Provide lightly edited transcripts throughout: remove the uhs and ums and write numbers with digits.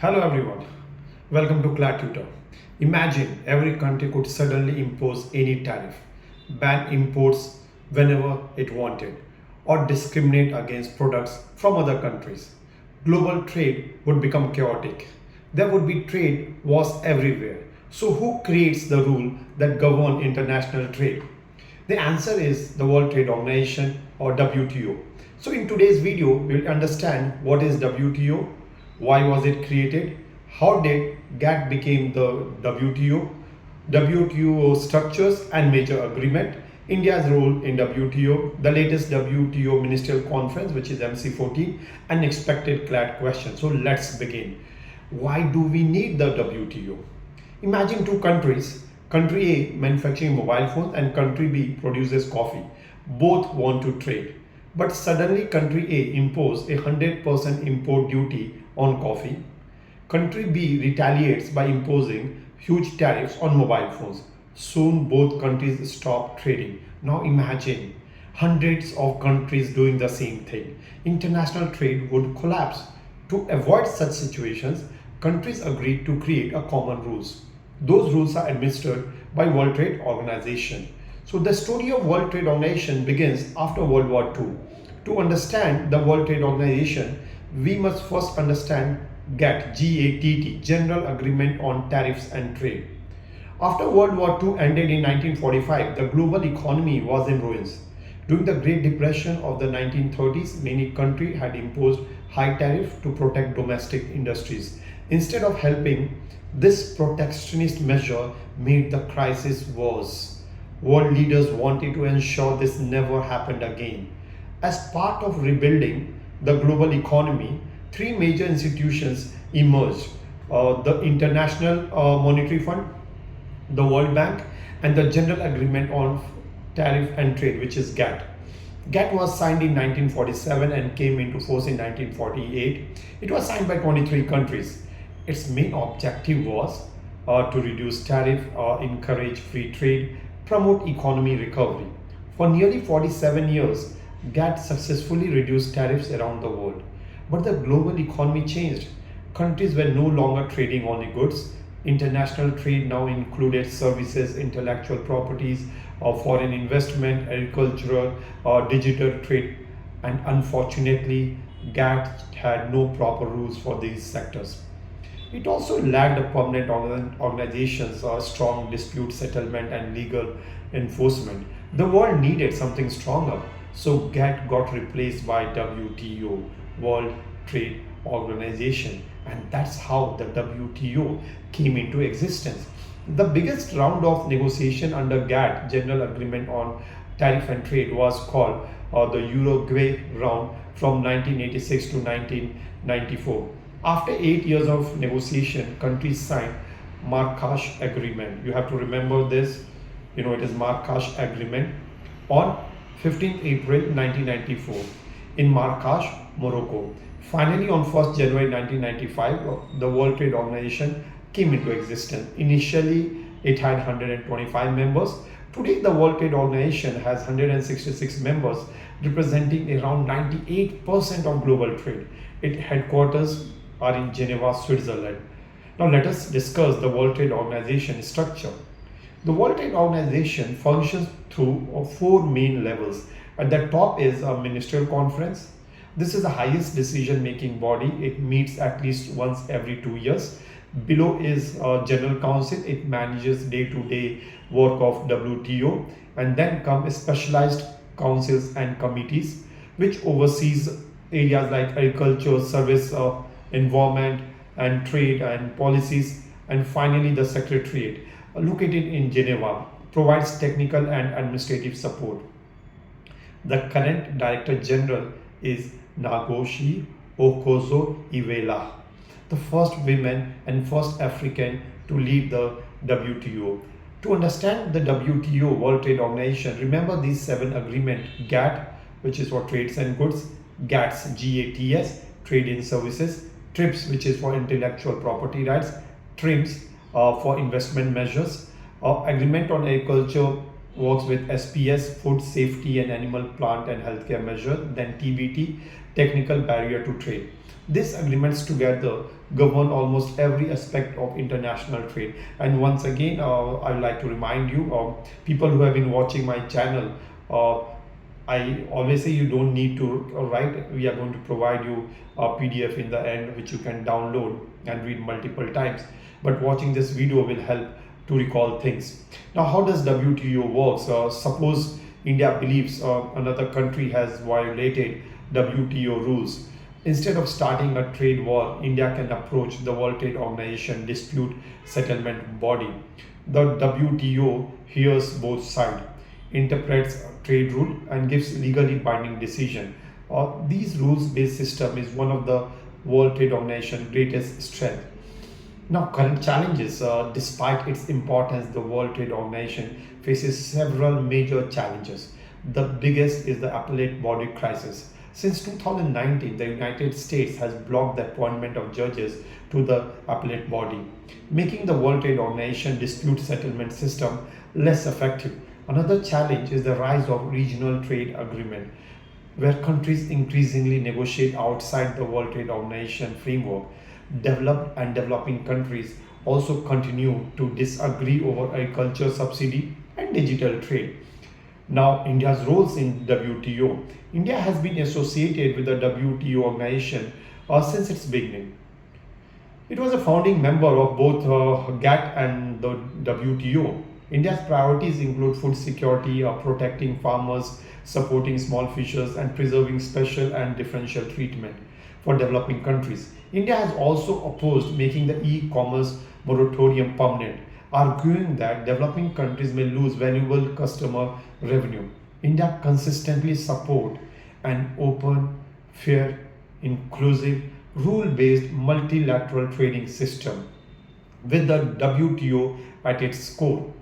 Hello everyone, welcome to CLAT Tutor. Imagine every country could suddenly impose any tariff, ban imports whenever it wanted, or discriminate against products from other countries. Global trade would become chaotic. There would be trade wars everywhere. So who creates the rule that govern international trade? The answer is the World Trade Organization or WTO. So in today's video, we'll understand what is WTO, why was it created, how did GATT became the WTO structures and major agreement, India's role in WTO, the latest WTO Ministerial Conference which is MC14 and expected CLAT question. So let's begin. Why do we need the WTO? Imagine two countries. Country A manufacturing mobile phones and country B produces coffee. Both want to trade. But suddenly country A imposed a 100% import duty on coffee. Country B retaliates by imposing huge tariffs on mobile phones. Soon both countries stop trading. Now imagine hundreds of countries doing the same thing. International trade would collapse. To avoid such situations, countries agreed to create a common rules. Those rules are administered by World Trade Organization. So the story of World Trade Organization begins after World War II. To understand the World Trade Organization, we must first understand GATT, G-A-T-T, General Agreement on Tariffs and Trade. After World War II ended in 1945, the global economy was in ruins. During the Great Depression of the 1930s, many countries had imposed high tariffs to protect domestic industries. Instead of helping, this protectionist measure made the crisis worse. World leaders wanted to ensure this never happened again. As part of rebuilding the global economy, three major institutions emerged: the International Monetary Fund, the World Bank, and the General Agreement on Tariff and Trade, which is GATT. GATT was signed in 1947 and came into force in 1948. It was signed by 23 countries. Its main objective was to reduce tariff, encourage free trade, promote economy recovery. For nearly 47 years, GATT successfully reduced tariffs around the world. But the global economy changed. Countries were no longer trading only goods. International trade now included services, intellectual properties, foreign investment, agricultural, digital trade, and unfortunately, GATT had no proper rules for these sectors. It also lacked a permanent organizations, strong dispute settlement and legal enforcement. The world needed something stronger, so GATT got replaced by WTO, World Trade Organization, and that's how the WTO came into existence. The biggest round of negotiation under GATT, General Agreement on Tariff and Trade, was called the Uruguay round from 1986 to 1994. After 8 years of negotiation, countries signed Marrakesh Agreement. You have to remember this. It is Marrakesh Agreement on 15th April 1994 in Marrakesh, Morocco. Finally, on 1st January 1995, the World Trade Organization came into existence. Initially, it had 125 members. Today, the World Trade Organization has 166 members, representing around 98% of global trade. Its headquarters are in Geneva, Switzerland. Now let us discuss the World Trade Organization structure. The World Trade Organization functions through four main levels. At the top is a Ministerial Conference. This is the highest decision-making body. It meets at least once every 2 years. Below is General Council. It manages day-to-day work of WTO. And then come specialized councils and committees, which oversees areas like agriculture, service, environment and trade and policies. And finally, the Secretariat, located in Geneva, provides technical and administrative support. The current Director General is Nagoshi Okozo-Iweala, the first woman and first African to lead the WTO. To understand the WTO, World Trade Organization, remember these 7 agreements: GATT, which is for trades and goods; GATS, GATS, trade in services; TRIPS, which is for intellectual property rights; TRIMS, for investment measures; agreement on agriculture works with SPS, food safety and animal, plant and healthcare measures; then TBT, technical barrier to trade. These agreements together govern almost every aspect of international trade. And once again, I would like to remind you, people who have been watching my channel, I always say you don't need to write. We are going to provide you a PDF in the end, which you can download and read multiple times. But watching this video will help to recall things. Now, how does WTO works? Suppose India believes another country has violated WTO rules. Instead of starting a trade war, India can approach the World Trade Organization dispute settlement body. The WTO hears both sides, interprets trade rule and gives legally binding decision. These rules-based system is one of the World Trade Organization's greatest strength. Now, current challenges. Despite its importance, the World Trade Organization faces several major challenges. The biggest is the appellate body crisis. Since 2019, the United States has blocked the appointment of judges to the appellate body, making the World Trade Organization dispute settlement system less effective. Another challenge is the rise of regional trade agreement, where countries increasingly negotiate outside the World Trade Organization framework. Developed and developing countries also continue to disagree over agriculture subsidy and digital trade. Now, India's roles in WTO. India has been associated with the WTO organization since its beginning. It was a founding member of both GATT and the WTO. India's priorities include food security, protecting farmers, supporting small fishers, and preserving special and differential treatment for developing countries. India has also opposed making the E-Commerce Moratorium permanent, arguing that developing countries may lose valuable customer revenue. India consistently supports an open, fair, inclusive, rule-based multilateral trading system with the WTO at its core.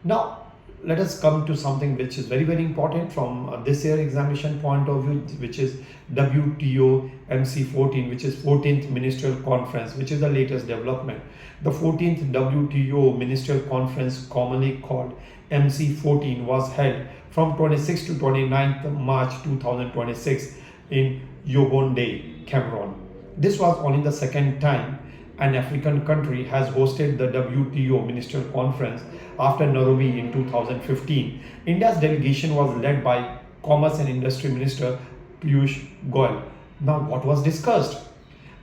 Now, let us come to something which is very, very important from this year examination point of view, which is WTO MC14, which is 14th Ministerial Conference, which is the latest development. The 14th WTO Ministerial Conference, commonly called MC14, was held from 26 to 29th March 2026 in Yaoundé, Cameroon. This was only the second time an African country has hosted the WTO Ministerial Conference after Nairobi in 2015. India's delegation was led by Commerce and Industry Minister Piyush Goyal. Now, what was discussed?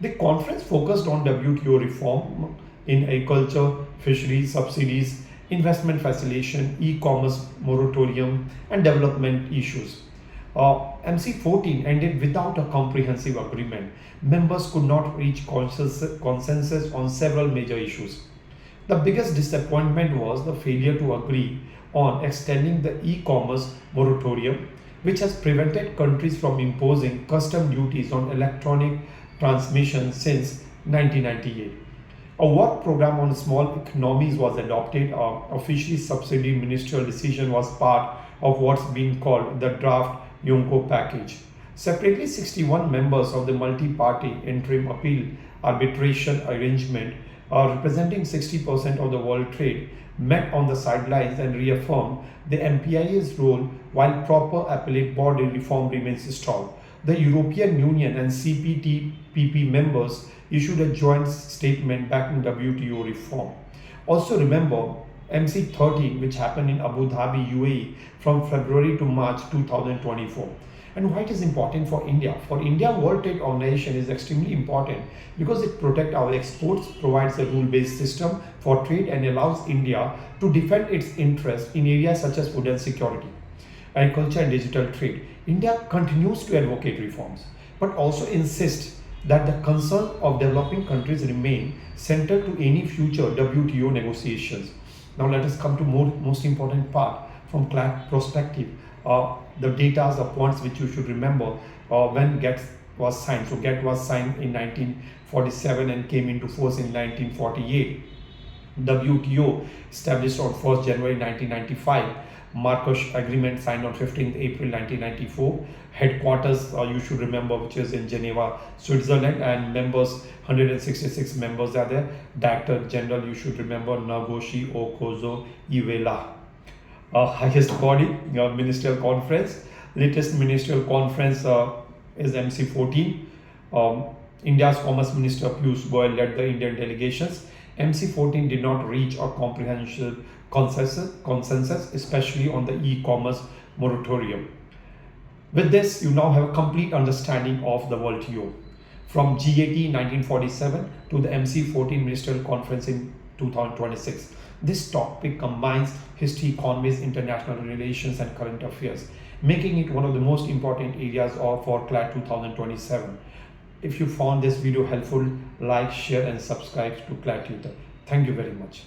The conference focused on WTO reform in agriculture, fisheries, subsidies, investment facilitation, e-commerce moratorium, and development issues. MC14 ended without a comprehensive agreement. Members could not reach consensus on several major issues. The biggest disappointment was the failure to agree on extending the e-commerce moratorium, which has prevented countries from imposing custom duties on electronic transmissions since 1998. A work program on small economies was adopted. A fisheries subsidy ministerial decision was part of what's been called the draft Yonko package. Separately, 61 members of the multi-party interim appeal arbitration arrangement, representing 60% of the world trade, met on the sidelines and reaffirmed the MPIA's role while proper appellate body reform remains stalled. The European Union and CPTPP members issued a joint statement backing WTO reform. Also remember MC13, which happened in Abu Dhabi, UAE from February to March 2024. And why it is important for India? For India, World Trade Organization is extremely important because it protects our exports, provides a rule-based system for trade, and allows India to defend its interests in areas such as food and security, agriculture and digital trade. India continues to advocate reforms, but also insists that the concern of developing countries remain central to any future WTO negotiations. Now let us come to most important part from CLAT perspective. The data, the points which you should remember when GATT was signed. So GATT was signed in 1947 and came into force in 1948. WTO established on 1st January 1995. Marrakesh Agreement signed on 15th April 1994. Headquarters, you should remember, which is in Geneva, Switzerland, and members, 166 members are there. Director General, you should remember, Nagoshi Okozo Iweala. Highest body, Ministerial Conference. Latest Ministerial Conference is MC14. India's Commerce Minister Piyush Goyal led the Indian delegations. MC14 did not reach a comprehensive consensus, especially on the e-commerce moratorium. With this, you now have a complete understanding of the WTO. From GAT 1947 to the MC14 Ministerial Conference in 2026. This topic combines history, economies, international relations, and current affairs, making it one of the most important areas for CLAT 2027. If you found this video helpful, like, share, and subscribe to CLAT Tutor. Thank you very much.